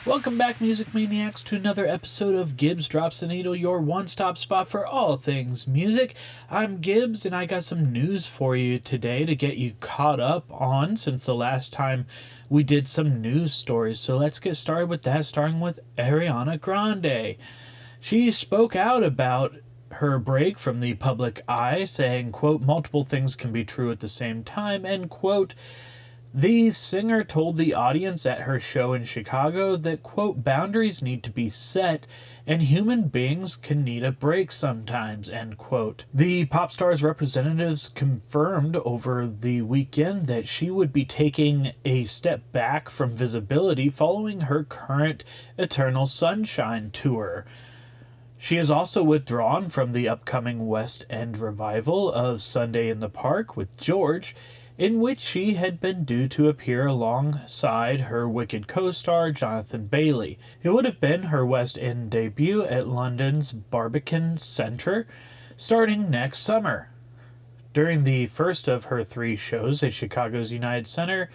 Welcome back, Music Maniacs, to another episode of Gibbs Drops the Needle, your one-stop spot for all things music. I'm Gibbs, and I got some news for you today to get you caught up on since the last time we did some news stories. So let's get started with that, starting with Ariana Grande. She spoke out about her break from the public eye, saying, quote, multiple things can be true at the same time, end quote. The singer told the audience at her show in Chicago that, quote, boundaries need to be set and human beings can need a break sometimes, end quote. The pop star's representatives confirmed over the weekend that she would be taking a step back from visibility following her current Eternal Sunshine tour. She is also withdrawn from the upcoming West End revival of Sunday in the Park with George, in which she had been due to appear alongside her Wicked co-star Jonathan Bailey. It would have been her West End debut at London's Barbican Centre, starting next summer. During the first of her 3 shows at Chicago's United Center,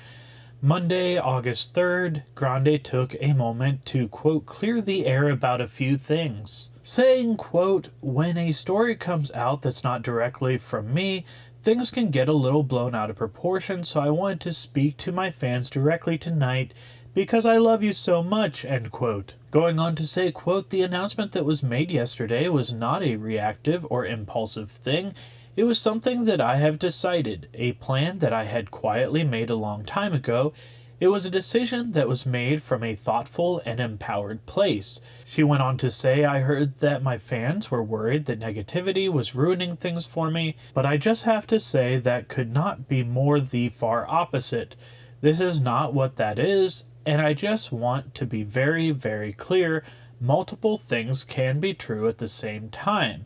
Monday, August 3rd, Grande took a moment to, quote, clear the air about a few things, saying, quote, when a story comes out that's not directly from me, things can get a little blown out of proportion, so I wanted to speak to my fans directly tonight because I love you so much, end quote. Going on to say, quote, the announcement that was made yesterday was not a reactive or impulsive thing. It was something that I have decided, a plan that I had quietly made a long time ago. It was a decision that was made from a thoughtful and empowered place. She went on to say, I heard that my fans were worried that negativity was ruining things for me, but I just have to say that could not be more the far opposite. This is not what that is, and I just want to be very, very clear. Multiple things can be true at the same time.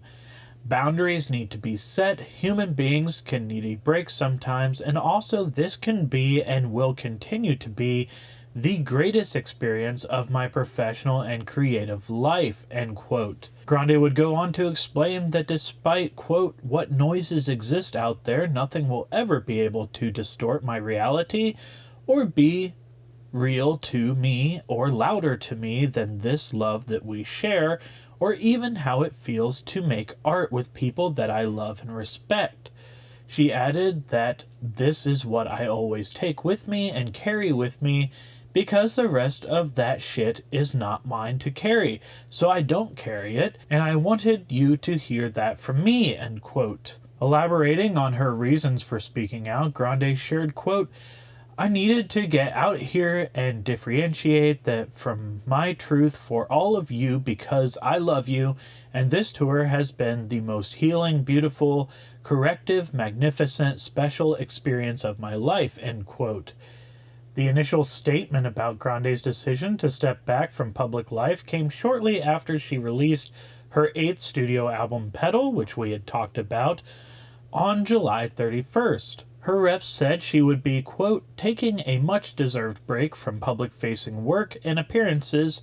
Boundaries need to be set, human beings can need a break sometimes, and also this can be and will continue to be the greatest experience of my professional and creative life, end quote. Grande would go on to explain that despite, quote, what noises exist out there, nothing will ever be able to distort my reality or be real to me or louder to me than this love that we share, or even how it feels to make art with people that I love and respect. She added that this is what I always take with me and carry with me because the rest of that shit is not mine to carry, so I don't carry it, and I wanted you to hear that from me, end quote. Elaborating on her reasons for speaking out, Grande shared, quote, I needed to get out here and differentiate that from my truth for all of you because I love you, and this tour has been the most healing, beautiful, corrective, magnificent, special experience of my life, end quote. The initial statement about Grande's decision to step back from public life came shortly after she released her 8th studio album, Petal, which we had talked about, on July 31st. Her reps said she would be, quote, taking a much-deserved break from public-facing work and appearances,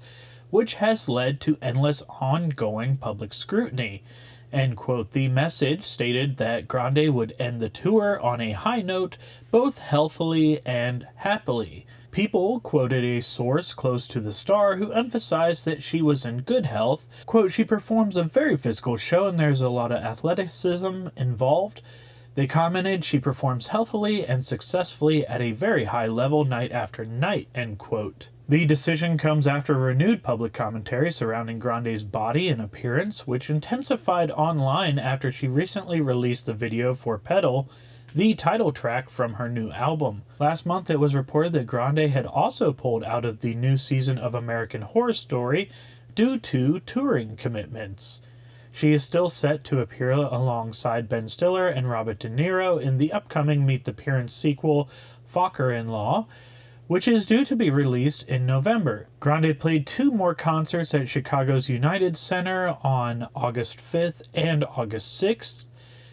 which has led to endless ongoing public scrutiny, end quote. The message stated that Grande would end the tour on a high note, both healthily and happily. People quoted a source close to the star who emphasized that she was in good health. Quote, she performs a very physical show and there's a lot of athleticism involved. They commented she performs healthily and successfully at a very high level night after night, end quote. The decision comes after renewed public commentary surrounding Grande's body and appearance, which intensified online after she recently released the video for Petal, the title track from her new album. Last month it was reported that Grande had also pulled out of the new season of American Horror Story due to touring commitments. She is still set to appear alongside Ben Stiller and Robert De Niro in the upcoming Meet the Parents sequel, Focker-in-Law, which is due to be released in November. Grande played 2 more concerts at Chicago's United Center on August 5th and August 6th.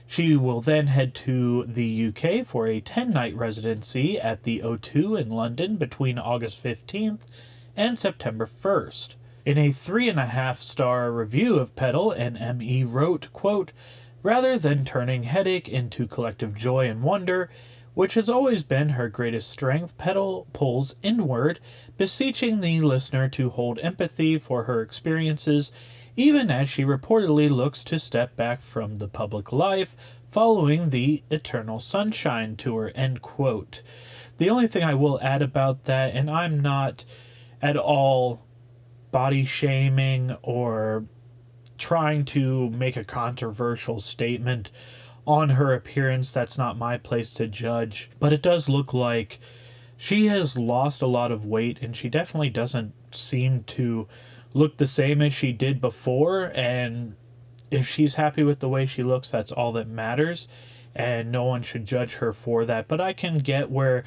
She will then head to the UK for a 10-night residency at the O2 in London between August 15th and September 1st. In a 3.5-star review of Petal, an ME wrote, quote, rather than turning headache into collective joy and wonder, which has always been her greatest strength, pulls inward, beseeching the listener to hold empathy for her experiences, even as she reportedly looks to step back from the public life following the Eternal Sunshine Tour, end quote. The only thing I will add about that, and I'm not at all body shaming or trying to make a controversial statement on her appearance, that's not my place to judge, but it does look like she has lost a lot of weight, and she definitely doesn't seem to look the same as she did before. And if she's happy with the way she looks, that's all that matters, and no one should judge her for that. But I can get where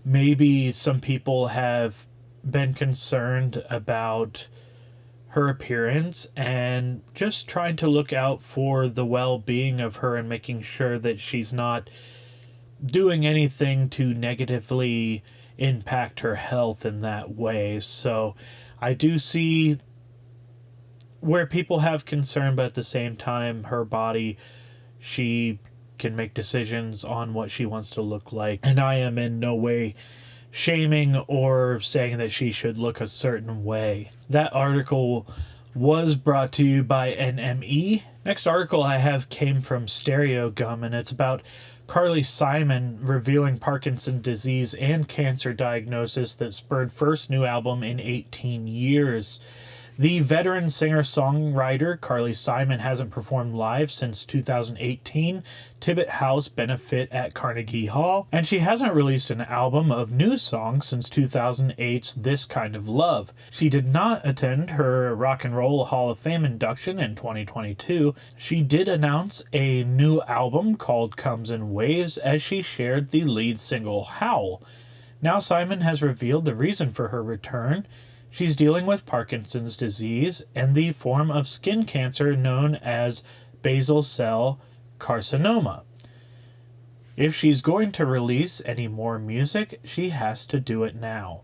maybe some people have been concerned about her appearance and just trying to look out for the well-being of her and making sure that she's not doing anything to negatively impact her health in that way. So I do see where people have concern, but at the same time, her body, she can make decisions on what she wants to look like, and I am in no way shaming or saying that she should look a certain way. That article was brought to you by NME. Next article I have came from Stereo Gum, and it's about Carly Simon revealing Parkinson's disease and cancer diagnosis that spurred first new album in 18 years. The veteran singer-songwriter Carly Simon hasn't performed live since 2018 Tibbet House benefit at Carnegie Hall, and she hasn't released an album of new songs since 2008's This Kind of Love. She did not attend her Rock and Roll Hall of Fame induction in 2022. She did announce a new album called Comes in Waves as she shared the lead single Howl. Now Simon has revealed the reason for her return. She's dealing with Parkinson's disease and the form of skin cancer known as basal cell carcinoma. If she's going to release any more music, she has to do it now.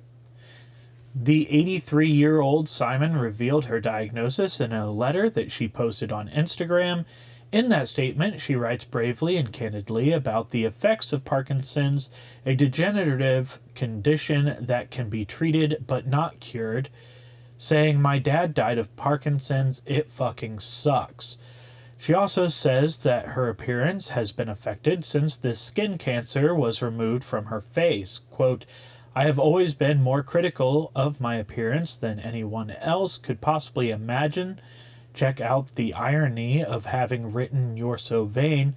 The 83-year-old Simon revealed her diagnosis in a letter that she posted on Instagram. In that statement, she writes bravely and candidly about the effects of Parkinson's, a degenerative condition that can be treated but not cured, saying, "My dad died of Parkinson's, it fucking sucks." She also says that her appearance has been affected since this skin cancer was removed from her face. Quote, "I have always been more critical of my appearance than anyone else could possibly imagine. Check out the irony of having written You're So Vain,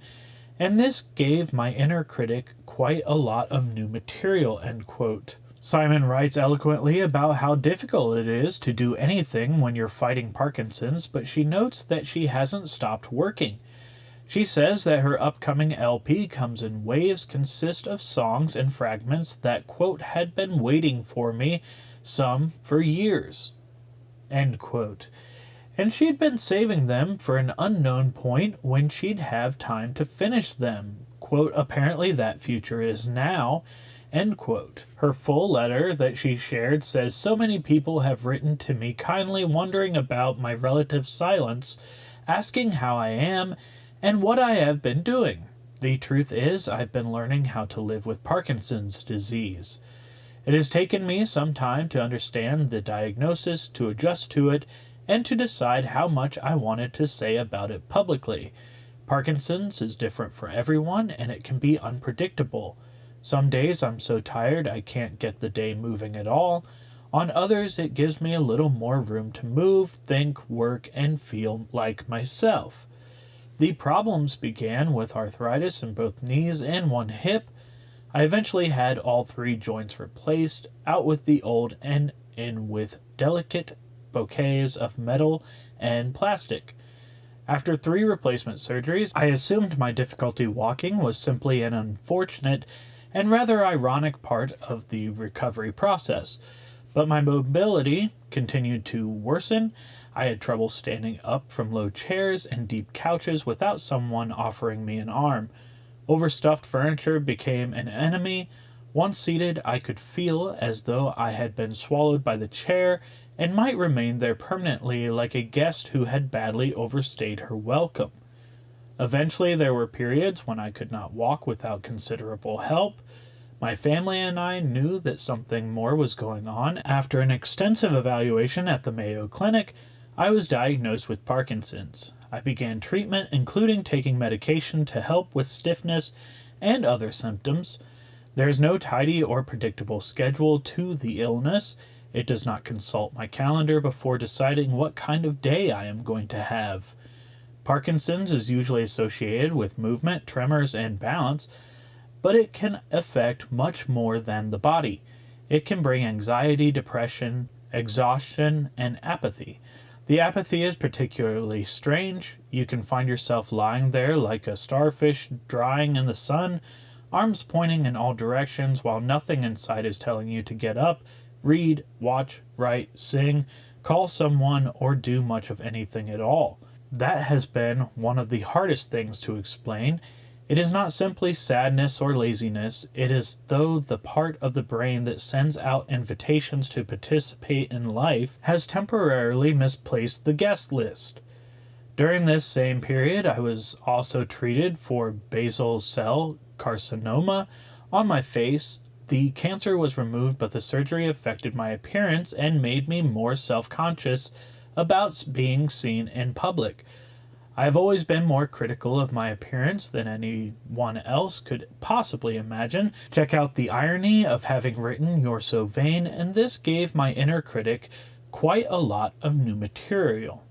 and this gave my inner critic quite a lot of new material," end quote. Simon writes eloquently about how difficult it is to do anything when you're fighting Parkinson's, but she notes that she hasn't stopped working. She says that her upcoming LP Comes in Waves consists of songs and fragments that, quote, "had been waiting for me, some for years," end quote. And she'd been saving them for an unknown point when she'd have time to finish them. Quote, "Apparently that future is now," end quote. Her full letter that she shared says, "So many people have written to me kindly wondering about my relative silence, asking how I am and what I have been doing. The truth is, I've been learning how to live with Parkinson's disease. It has taken me some time to understand the diagnosis, to adjust to it, and to decide how much I wanted to say about it publicly. Parkinson's is different for everyone, and it can be unpredictable. Some days I'm so tired I can't get the day moving at all. On others, it gives me a little more room to move, think, work, and feel like myself. The problems began with arthritis in both knees and one hip. I eventually had all 3 joints replaced, out with the old and in with delicate bouquets of metal and plastic. After 3 replacement surgeries, I assumed my difficulty walking was simply an unfortunate and rather ironic part of the recovery process. But my mobility continued to worsen. I had trouble standing up from low chairs and deep couches without someone offering me an arm. Overstuffed furniture became an enemy. Once seated, I could feel as though I had been swallowed by the chair and might remain there permanently like a guest who had badly overstayed her welcome. Eventually, there were periods when I could not walk without considerable help. My family and I knew that something more was going on. After an extensive evaluation at the Mayo Clinic, I was diagnosed with Parkinson's. I began treatment, including taking medication to help with stiffness and other symptoms. There is no tidy or predictable schedule to the illness. It does not consult my calendar before deciding what kind of day I am going to have. Parkinson's is usually associated with movement, tremors, and balance, but it can affect much more than the body. It can bring anxiety, depression, exhaustion, and apathy. The apathy is particularly strange. You can find yourself lying there like a starfish drying in the sun, arms pointing in all directions while nothing inside is telling you to get up, read, watch, write, sing, call someone, or do much of anything at all. That has been one of the hardest things to explain. It is not simply sadness or laziness. It is though the part of the brain that sends out invitations to participate in life has temporarily misplaced the guest list. During this same period, I was also treated for basal cell carcinoma on my face. The cancer was removed, but the surgery affected my appearance and made me more self-conscious about being seen in public. I have always been more critical of my appearance than anyone else could possibly imagine. Check out the irony of having written "You're So Vain," and this gave my inner critic quite a lot of new material.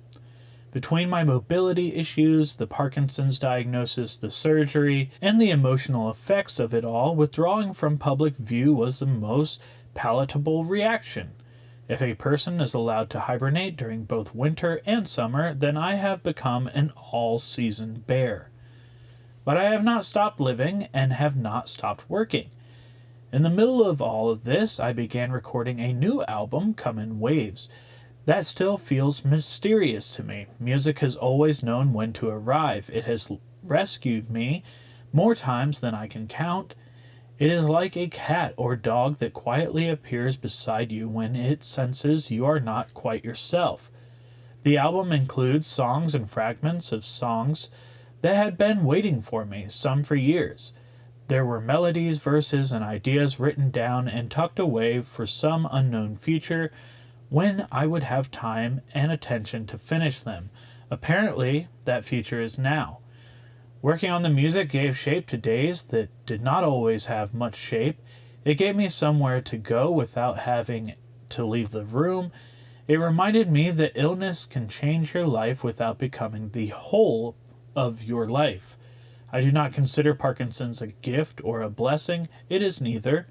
Between my mobility issues, the Parkinson's diagnosis, the surgery, and the emotional effects of it all, withdrawing from public view was the most palatable reaction. If a person is allowed to hibernate during both winter and summer, then I have become an all-season bear. But I have not stopped living and have not stopped working. In the middle of all of this, I began recording a new album, Come in Waves. That still feels mysterious to me. Music has always known when to arrive. It has rescued me more times than I can count. It is like a cat or dog that quietly appears beside you when it senses you are not quite yourself. The album includes songs and fragments of songs that had been waiting for me, some for years. There were melodies, verses, and ideas written down and tucked away for some unknown future when I would have time and attention to finish them. Apparently, that future is now. Working on the music gave shape to days that did not always have much shape. It gave me somewhere to go without having to leave the room. It reminded me that illness can change your life without becoming the whole of your life. I do not consider Parkinson's a gift or a blessing. It is neither.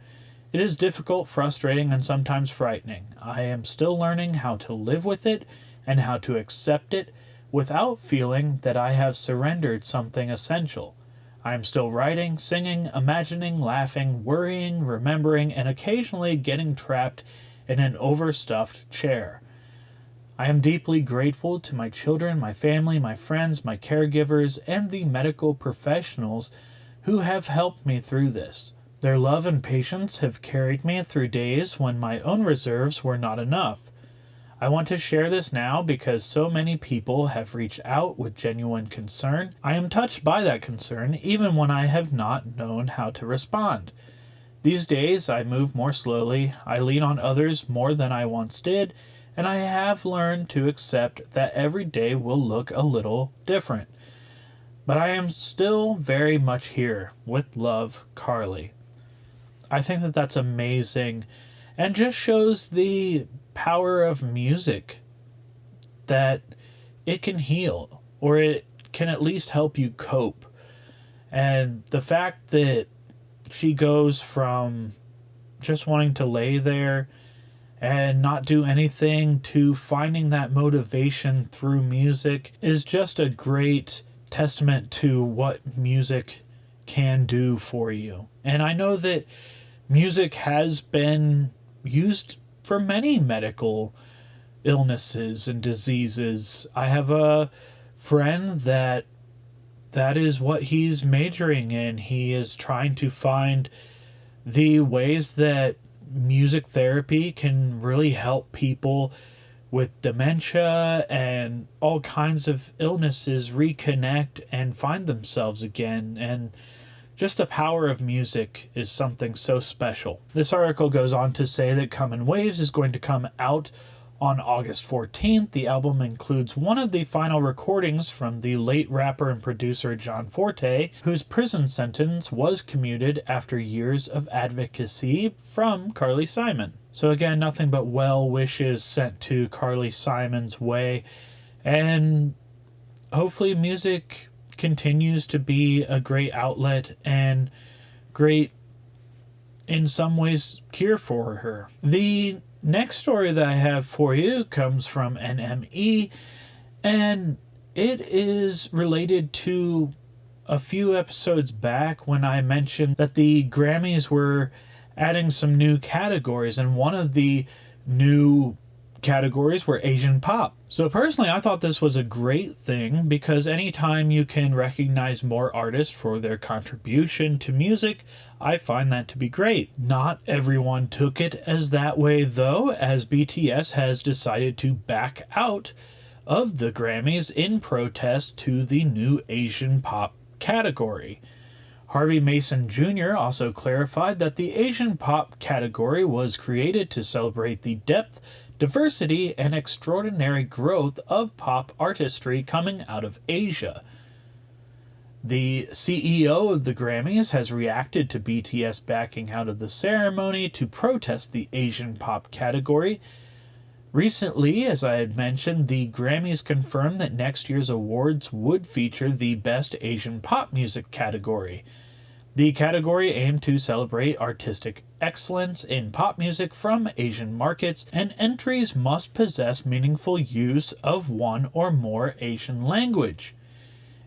It is difficult, frustrating, and sometimes frightening. I am still learning how to live with it and how to accept it without feeling that I have surrendered something essential. I am still writing, singing, imagining, laughing, worrying, remembering, and occasionally getting trapped in an overstuffed chair. I am deeply grateful to my children, my family, my friends, my caregivers, and the medical professionals who have helped me through this. Their love and patience have carried me through days when my own reserves were not enough. I want to share this now because so many people have reached out with genuine concern. I am touched by that concern even when I have not known how to respond. These days I move more slowly, I lean on others more than I once did, and I have learned to accept that every day will look a little different. But I am still very much here. With love, Carly. I think that that's amazing and just shows the power of music, that it can heal or it can at least help you cope. And the fact that she goes from just wanting to lay there and not do anything to finding that motivation through music is just a great testament to what music can do for you. And I know that music has been used for many medical illnesses and diseases. I have a friend that is what he's majoring in. He is trying to find the ways that music therapy can really help people with dementia and all kinds of illnesses reconnect and find themselves again. And just the power of music is something so special. This article goes on to say that Come in Waves is going to come out on August 14th. The album includes one of the final recordings from the late rapper and producer John Forte, whose prison sentence was commuted after years of advocacy from Carly Simon. So again, nothing but well wishes sent to Carly Simon's way, and hopefully music continues to be a great outlet and great, in some ways, cure for her. The next story that I have for you comes from NME, and it is related to a few episodes back when I mentioned that the Grammys were adding some new categories, and one of the new categories were Asian pop. So personally, I thought this was a great thing, because anytime you can recognize more artists for their contribution to music, I find that to be great. Not everyone took it as that way though, as BTS has decided to back out of the Grammys in protest to the new Asian pop category. Harvey Mason Jr. also clarified that the Asian pop category was created to celebrate the depth, diversity, and extraordinary growth of pop artistry coming out of Asia. The CEO of the Grammys has reacted to BTS backing out of the ceremony to protest the Asian pop category. Recently, as I had mentioned, the Grammys confirmed that next year's awards would feature the Best Asian Pop Music category. The category aimed to celebrate artistic excellence in pop music from Asian markets, and entries must possess meaningful use of one or more Asian language.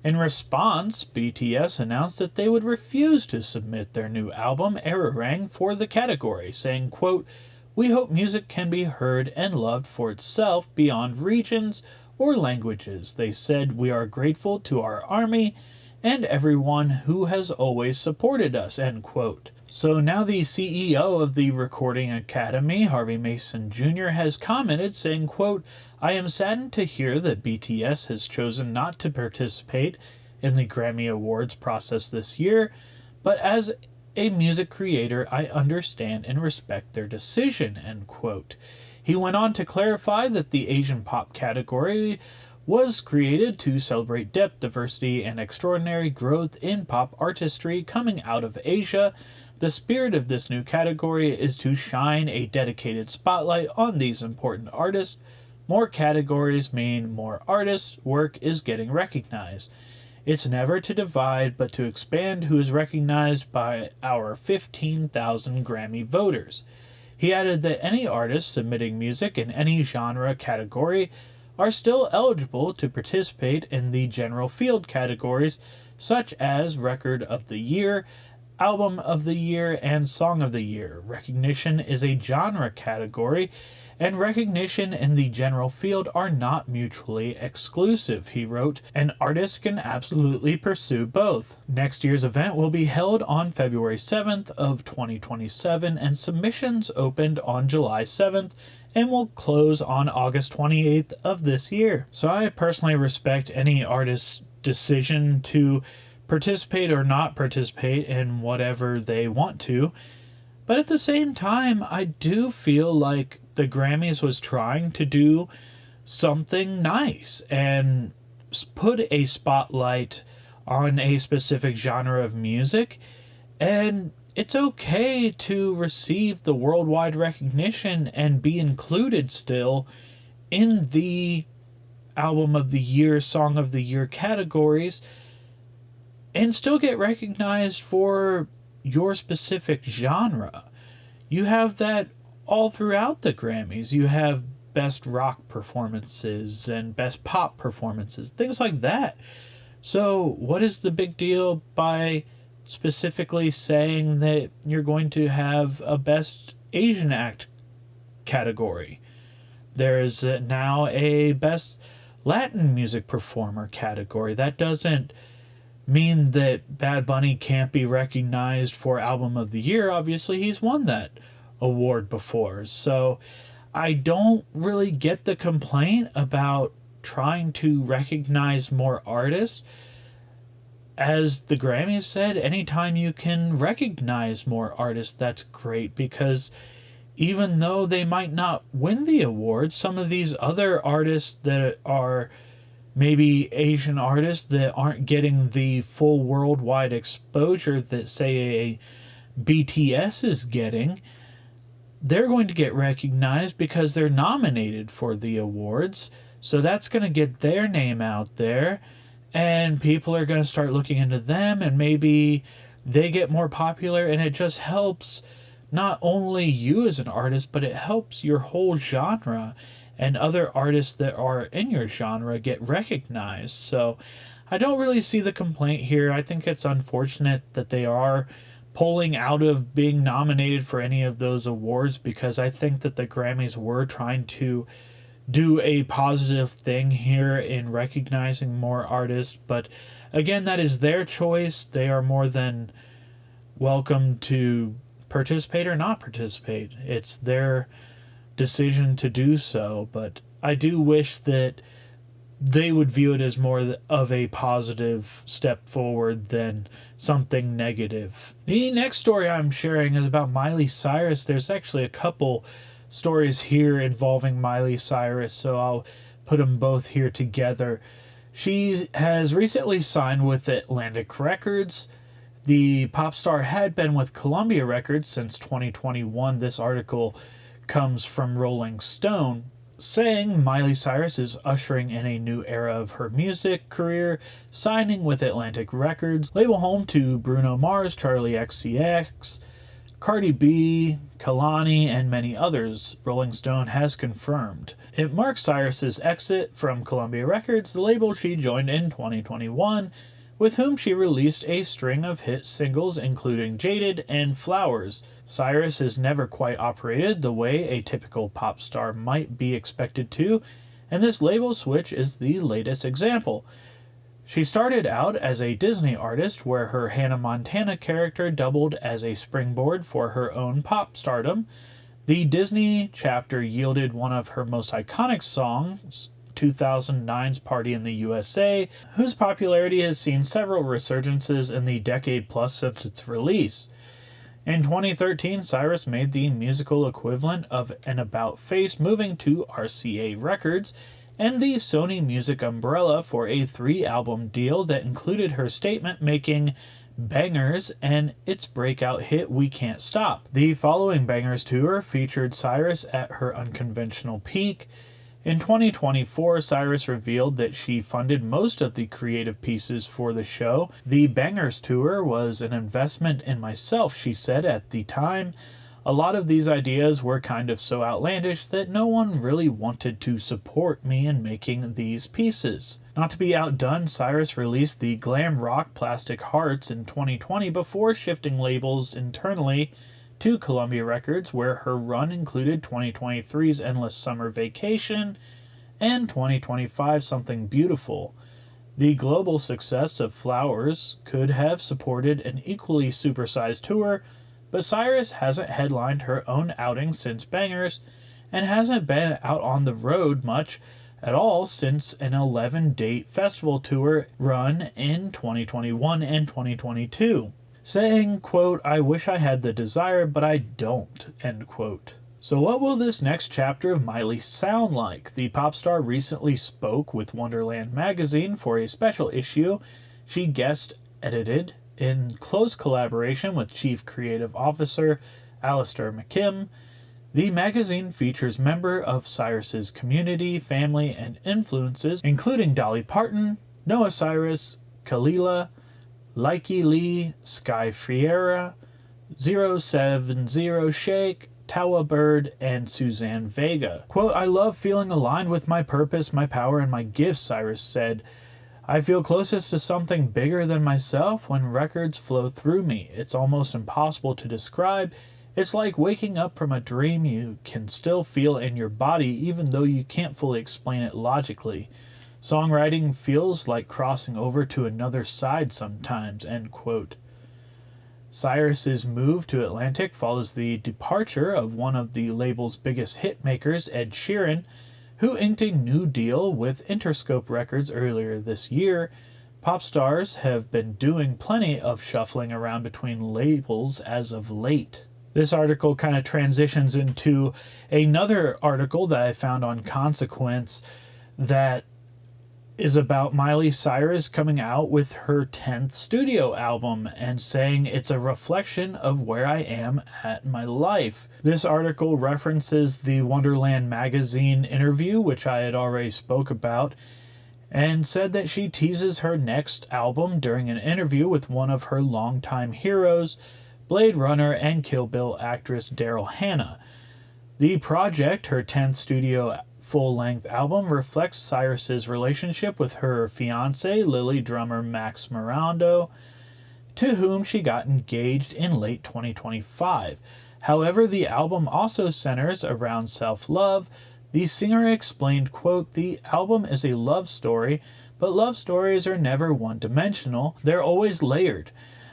In response, BTS announced that they would refuse to submit their new album, Erarang, for the category, saying, quote, "We hope music can be heard and loved for itself beyond regions or languages. They said we are grateful to our army and everyone who has always supported us," end quote. So now the CEO of the Recording Academy, Harvey Mason Jr., has commented saying, quote, "I am saddened to hear that BTS has chosen not to participate in the Grammy Awards process this year, but as a music creator, I understand and respect their decision," end quote. He went on to clarify that the Asian pop category was created to celebrate depth, diversity, and extraordinary growth in pop artistry coming out of Asia. The spirit of this new category is to shine a dedicated spotlight on these important artists. More categories mean more artists' work is getting recognized. It's never to divide, but to expand who is recognized by our 15,000 Grammy voters. He added that any artist submitting music in any genre category are still eligible to participate in the general field categories such as Record of the Year, Album of the Year, and Song of the Year. Recognition is a genre category, and recognition in the general field are not mutually exclusive, he wrote. An artist can absolutely pursue both. Next year's event will be held on February 7th of 2027, and submissions opened on July 7th and will close on August 28th of this year. So I personally respect any artist's decision to participate or not participate in whatever they want to. But at the same time, I do feel like the Grammys was trying to do something nice and put a spotlight on a specific genre of music. And it's okay to receive the worldwide recognition and be included still in the Album of the Year, Song of the Year categories, and still get recognized for your specific genre. You have that all throughout the Grammys. You have best rock performances and best pop performances, things like that. So what is the big deal by specifically saying that you're going to have a best Asian act category? There's now a best Latin music performer category. That doesn't mean that Bad Bunny can't be recognized for Album of the Year. Obviously, he's won that award before. So I don't really get the complaint about trying to recognize more artists. As the Grammys said, anytime you can recognize more artists, that's great, because even though they might not win the awards, some of these other artists that are maybe Asian artists that aren't getting the full worldwide exposure that, say, a BTS is getting, they're going to get recognized because they're nominated for the awards. So that's going to get their name out there, and people are going to start looking into them, and maybe they get more popular, and it just helps not only you as an artist, but it helps your whole genre, and other artists that are in your genre get recognized. So I don't really see the complaint here. I think it's unfortunate that they are pulling out of being nominated for any of those awards, because I think that the Grammys were trying to do a positive thing here in recognizing more artists. But again, that is their choice. They are more than welcome to participate or not participate. It's their decision to do so. But I do wish that they would view it as more of a positive step forward than something negative. The next story I'm sharing is about Miley Cyrus. There's actually a couple stories here involving Miley Cyrus, so I'll put them both here together. She has recently signed with Atlantic Records. The pop star had been with Columbia Records since 2021. This article comes from Rolling Stone, saying Miley Cyrus is ushering in a new era of her music career, signing with Atlantic Records, label home to Bruno Mars, Charli XCX, Cardi B, Kalani, and many others, Rolling Stone has confirmed. It marks Cyrus's exit from Columbia Records, the label she joined in 2021, with whom she released a string of hit singles including Jaded and Flowers. Cyrus has never quite operated the way a typical pop star might be expected to, and this label switch is the latest example. She started out as a Disney artist, where her Hannah Montana character doubled as a springboard for her own pop stardom. The Disney chapter yielded one of her most iconic songs, 2009's Party in the USA, whose popularity has seen several resurgences in the decade plus since its release. In 2013, Cyrus made the musical equivalent of an About Face, moving to RCA Records and the Sony Music umbrella for a 3-album deal that included her statement-making Bangers and its breakout hit We Can't Stop. The following Bangers tour featured Cyrus at her unconventional peak. In 2024, Cyrus revealed that she funded most of the creative pieces for the show. The Bangers tour was an investment in myself, she said at the time. A lot of these ideas were kind of so outlandish that no one really wanted to support me in making these pieces. Not to be outdone, Cyrus released the glam rock Plastic Hearts in 2020 before shifting labels internally to Columbia Records, where her run included 2023's Endless Summer Vacation and 2025's Something Beautiful. The global success of Flowers could have supported an equally supersized tour, but Cyrus hasn't headlined her own outing since Bangers, and hasn't been out on the road much at all since an 11-date festival tour run in 2021 and 2022. Saying, quote, "I wish I had the desire, but I don't," end quote. So what will this next chapter of Miley sound like? The pop star recently spoke with Wonderland magazine for a special issue she guest edited in close collaboration with Chief Creative Officer Alistair McKim. The magazine features members of Cyrus's community, family, and influences, including Dolly Parton, Noah Cyrus, Kalila, Likey Lee, Sky Fiera, 070 Shake, Tawa Bird, and Suzanne Vega. Quote, "I love feeling aligned with my purpose, my power, and my gifts," Cyrus said. "I feel closest to something bigger than myself when records flow through me. It's almost impossible to describe. It's like waking up from a dream you can still feel in your body, even though you can't fully explain it logically. Songwriting feels like crossing over to another side sometimes," end quote. Cyrus's move to Atlantic follows the departure of one of the label's biggest hit makers, Ed Sheeran, who inked a new deal with Interscope Records earlier this year. Pop stars have been doing plenty of shuffling around between labels as of late. This article kind of transitions into another article that I found on Consequence that is about Miley Cyrus coming out with her 10th studio album and saying it's a reflection of where I am at in my life. This article references the Wonderland magazine interview, which I had already spoke about, and said that she teases her next album during an interview with one of her longtime heroes, Blade Runner and Kill Bill actress Daryl Hannah. The project, her 10th studio full-length album, reflects Cyrus's relationship with her fiancé, Lily drummer Max Mirando, to whom she got engaged in late 2025. However, the album also centers around self-love. The singer explained, quote, "The album is a love story, but love stories are never one-dimensional. They're always layered.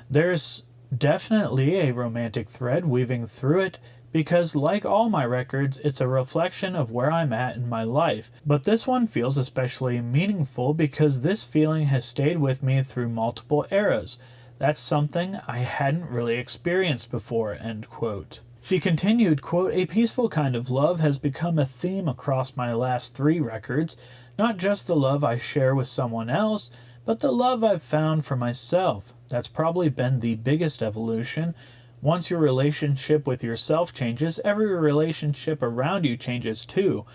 There's definitely a romantic thread weaving through it, because like all my records, it's a reflection of where I'm at in my life. But this one feels especially meaningful because this feeling has stayed with me through multiple eras. That's something I hadn't really experienced before," end quote. She continued, quote, "A peaceful kind of love has become a theme across my last 3 records, not just the love I share with someone else, but the love I've found for myself. That's probably been the biggest evolution. Once your relationship with yourself changes, every relationship around you changes too.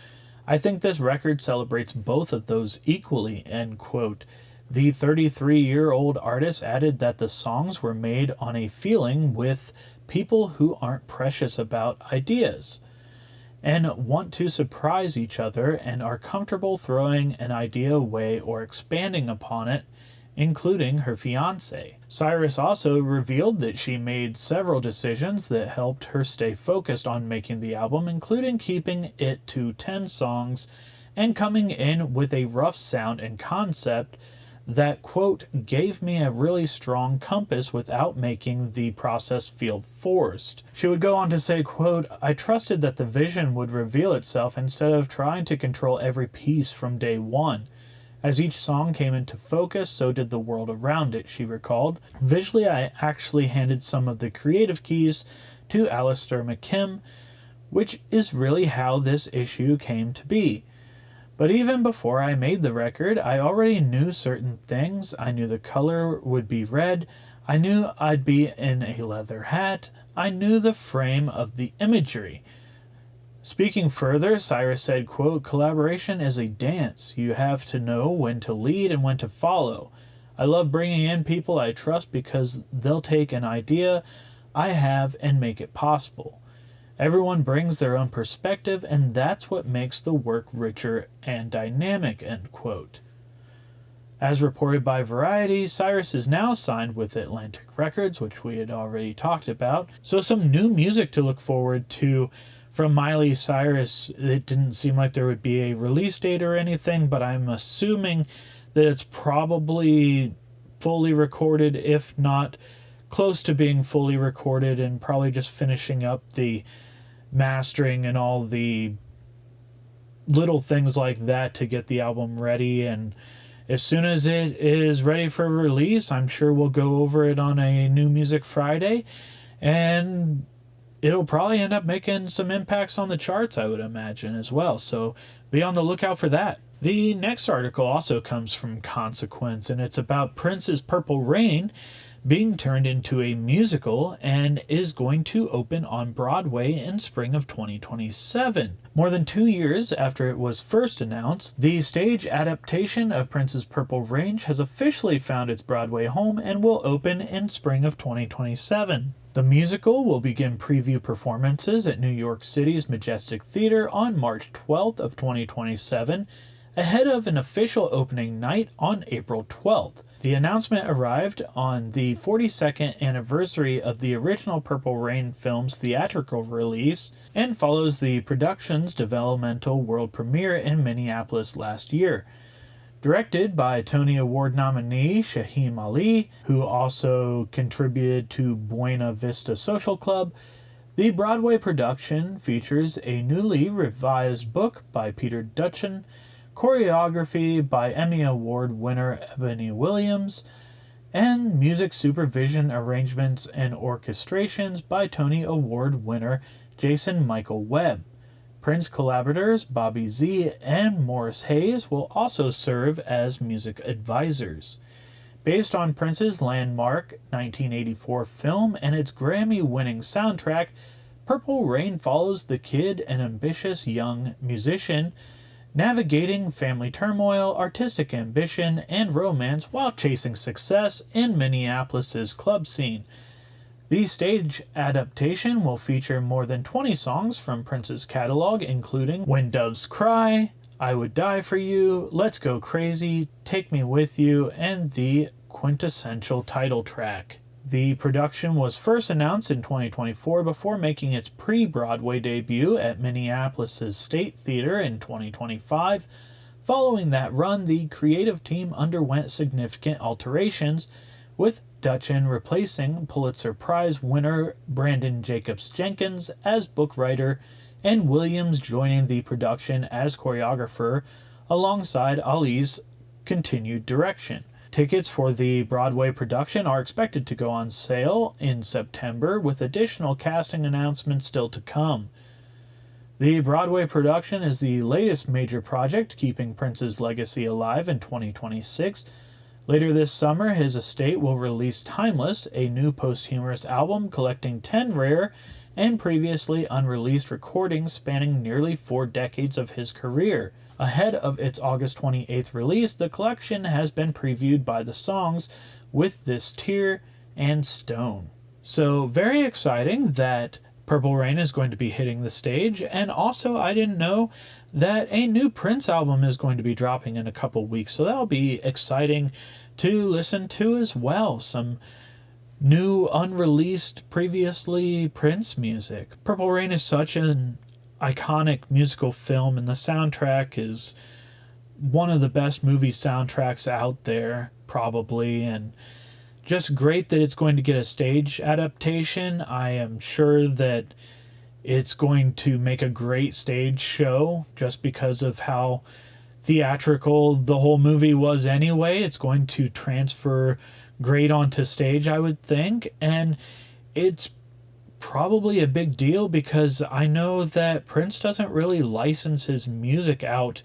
I think this record celebrates both of those equally," end quote. The 33-year-old artist added that the songs were made on a feeling with people who aren't precious about ideas and want to surprise each other and are comfortable throwing an idea away or expanding upon it, including her fiancé. Cyrus also revealed that she made several decisions that helped her stay focused on making the album, including keeping it to 10 songs and coming in with a rough sound and concept that, quote, "gave me a really strong compass without making the process feel forced." She would go on to say, quote, "I trusted that the vision would reveal itself instead of trying to control every piece from day one. As each song came into focus, so did the world around it," she recalled. "Visually, I actually handed some of the creative keys to Alistair McKim, which is really how this issue came to be. But even before I made the record, I already knew certain things. I knew the color would be red. I knew I'd be in a leather hat. I knew the frame of the imagery." Speaking further, Cyrus said, quote, "Collaboration is a dance. You have to know when to lead and when to follow. I love bringing in people I trust because they'll take an idea I have and make it possible. Everyone brings their own perspective, and that's what makes the work richer and dynamic," end quote. As reported by Variety, Cyrus is now signed with Atlantic Records, which we had already talked about. So some new music to look forward to from Miley Cyrus. It didn't seem like there would be a release date or anything, but I'm assuming that it's probably fully recorded, if not close to being fully recorded, and probably just finishing up the mastering and all the little things like that to get the album ready. And as soon as it is ready for release, I'm sure we'll go over it on a New Music Friday, and it'll probably end up making some impacts on the charts, I would imagine, as well. So be on the lookout for that. The next article also comes from Consequence, and it's about Prince's Purple Rain being turned into a musical and is going to open on Broadway in spring of 2027. More than 2 years after it was first announced, the stage adaptation of Prince's Purple Rain has officially found its Broadway home and will open in spring of 2027. The musical will begin preview performances at New York City's Majestic Theater on March 12th of 2027, ahead of an official opening night on April 12th. The announcement arrived on the 42nd anniversary of the original Purple Rain film's theatrical release and follows the production's developmental world premiere in Minneapolis last year. Directed by Tony Award nominee Shaheem Ali, who also contributed to Buena Vista Social Club, the Broadway production features a newly revised book by Peter Dutchin, choreography by Emmy Award winner Ebony Williams, and music supervision, arrangements, and orchestrations by Tony Award winner Jason Michael Webb. Prince collaborators Bobby Z and Morris Hayes will also serve as music advisors. Based on Prince's landmark 1984 film and its Grammy-winning soundtrack, Purple Rain follows the kid, an ambitious young musician, navigating family turmoil, artistic ambition, and romance while chasing success in Minneapolis's club scene. The stage adaptation will feature more than 20 songs from Prince's catalog, including When Doves Cry, I Would Die For You, Let's Go Crazy, Take Me With You, and the quintessential title track. The production was first announced in 2024 before making its pre-Broadway debut at Minneapolis' State Theater in 2025. Following that run, the creative team underwent significant alterations, with Dutchin replacing Pulitzer Prize winner Brandon Jacobs Jenkins as book writer and Williams joining the production as choreographer alongside Ali's continued direction. Tickets for the Broadway production are expected to go on sale in September, with additional casting announcements still to come. The Broadway production is the latest major project keeping Prince's legacy alive in 2026. Later this summer, his estate will release Timeless, a new posthumous album collecting 10 rare and previously unreleased recordings spanning nearly 4 decades of his career. Ahead of its August 28th release, the collection has been previewed by the songs With This Tear and Stone. So very exciting that Purple Rain is going to be hitting the stage, and also I didn't know that a new Prince album is going to be dropping in a couple weeks, so that'll be exciting to listen to as well. Some new unreleased previously Prince music. Purple Rain is such an iconic musical film, and the soundtrack is one of the best movie soundtracks out there, probably, and just great that it's going to get a stage adaptation. I am sure that it's going to make a great stage show just because of how theatrical the whole movie was anyway. It's going to transfer great onto stage, I would think, and it's probably a big deal because I know that Prince doesn't really license his music out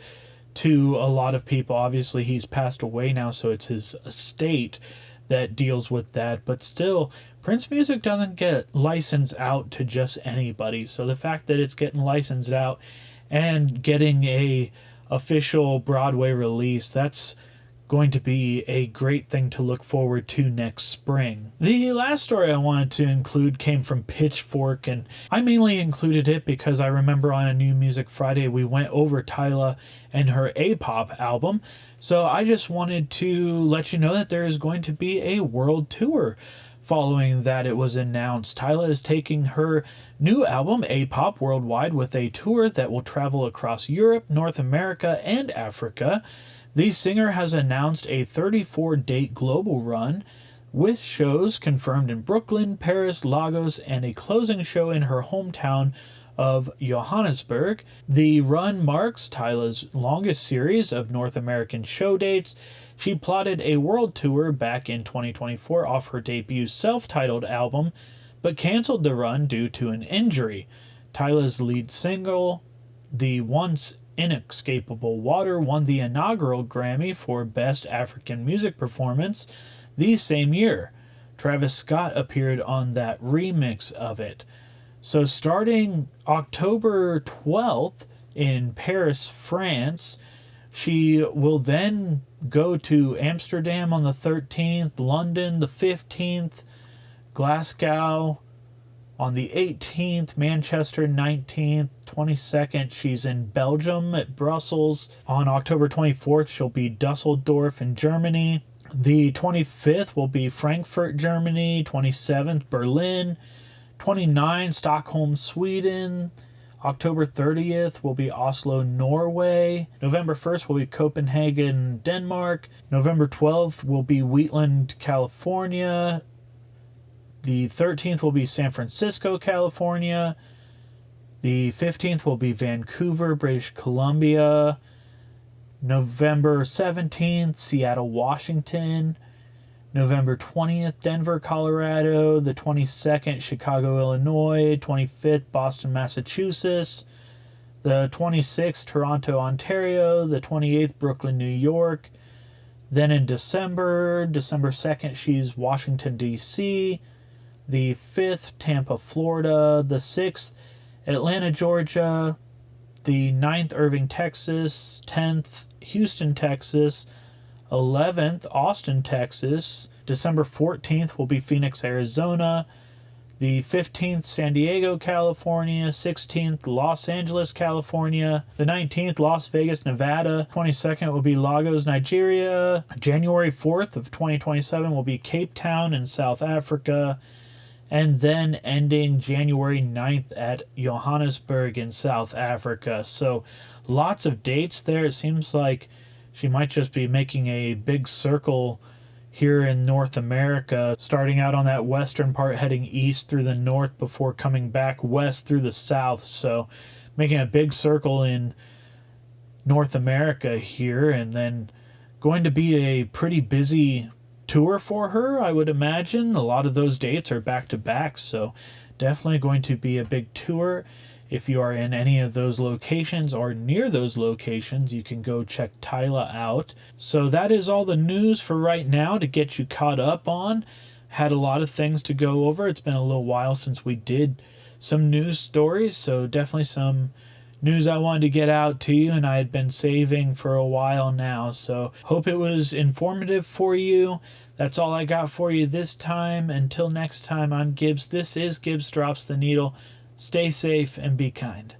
to a lot of people. Obviously, he's passed away now, so it's his estate that deals with that, but still, Prince music doesn't get licensed out to just anybody. So the fact that it's getting licensed out and getting a official Broadway release, that's going to be a great thing to look forward to next spring. The last story I wanted to include came from Pitchfork, and I mainly included it because I remember on a New Music Friday we went over Tyla and her A-pop album. So I just wanted to let you know that there is going to be a world tour. Following that, it was announced Tyla is taking her new album, A-Pop, worldwide with a tour that will travel across Europe, North America, and Africa. The singer has announced a 34-date global run, with shows confirmed in Brooklyn, Paris, Lagos, and a closing show in her hometown of Johannesburg. The run marks Tyla's longest series of North American show dates. She plotted a world tour back in 2024 off her debut self-titled album, but canceled the run due to an injury. Tyla's lead single, The Once Inescapable Water, won the inaugural Grammy for Best African Music Performance the same year. Travis Scott appeared on that remix of it. So starting October 12th in Paris, France, she will then go to Amsterdam on the 13th, London the 15th, Glasgow on the 18th, Manchester 19th, 22nd, she's in Belgium at Brussels. On October 24th, she'll be Dusseldorf in Germany. The 25th will be Frankfurt, Germany. 27th, Berlin. 29th, Stockholm, Sweden. October 30th will be Oslo, Norway. November 1st will be Copenhagen, Denmark. November 12th will be Wheatland, California. The 13th will be San Francisco, California. The 15th will be Vancouver, British Columbia. November 17th, Seattle, Washington. November 20th, Denver, Colorado. The 22nd, Chicago, Illinois. 25th, Boston, Massachusetts. The 26th, Toronto, Ontario. The 28th, Brooklyn, New York. Then in December 2nd, she's Washington, D.C. The 5th, Tampa, Florida. The 6th, Atlanta, Georgia. The 9th, Irving, Texas. 10th, Houston, Texas. 11th, Austin, Texas. December 14th will be Phoenix, Arizona. The 15th, San Diego, California. 16th, Los Angeles, California. The 19th, Las Vegas, Nevada. 22nd will be Lagos, Nigeria. January 4th of 2027 will be Cape Town in South Africa. And then ending January 9th at Johannesburg in South Africa. So lots of dates there. It seems like she might just be making a big circle here in North America, starting out on that western part, heading east through the north before coming back west through the south. So making a big circle in North America here, and then going to be a pretty busy tour for her, I would imagine. A lot of those dates are back to back, so definitely going to be a big tour. If you are in any of those locations or near those locations, you can go check Tyla out. So that is all the news for right now to get you caught up on. Had a lot of things to go over. It's been a little while since we did some news stories, so definitely some news I wanted to get out to you, and I had been saving for a while now. So hope it was informative for you. That's all I got for you this time. Until next time, I'm Gibbs. This is Gibbs Drops the Needle. Stay safe and be kind.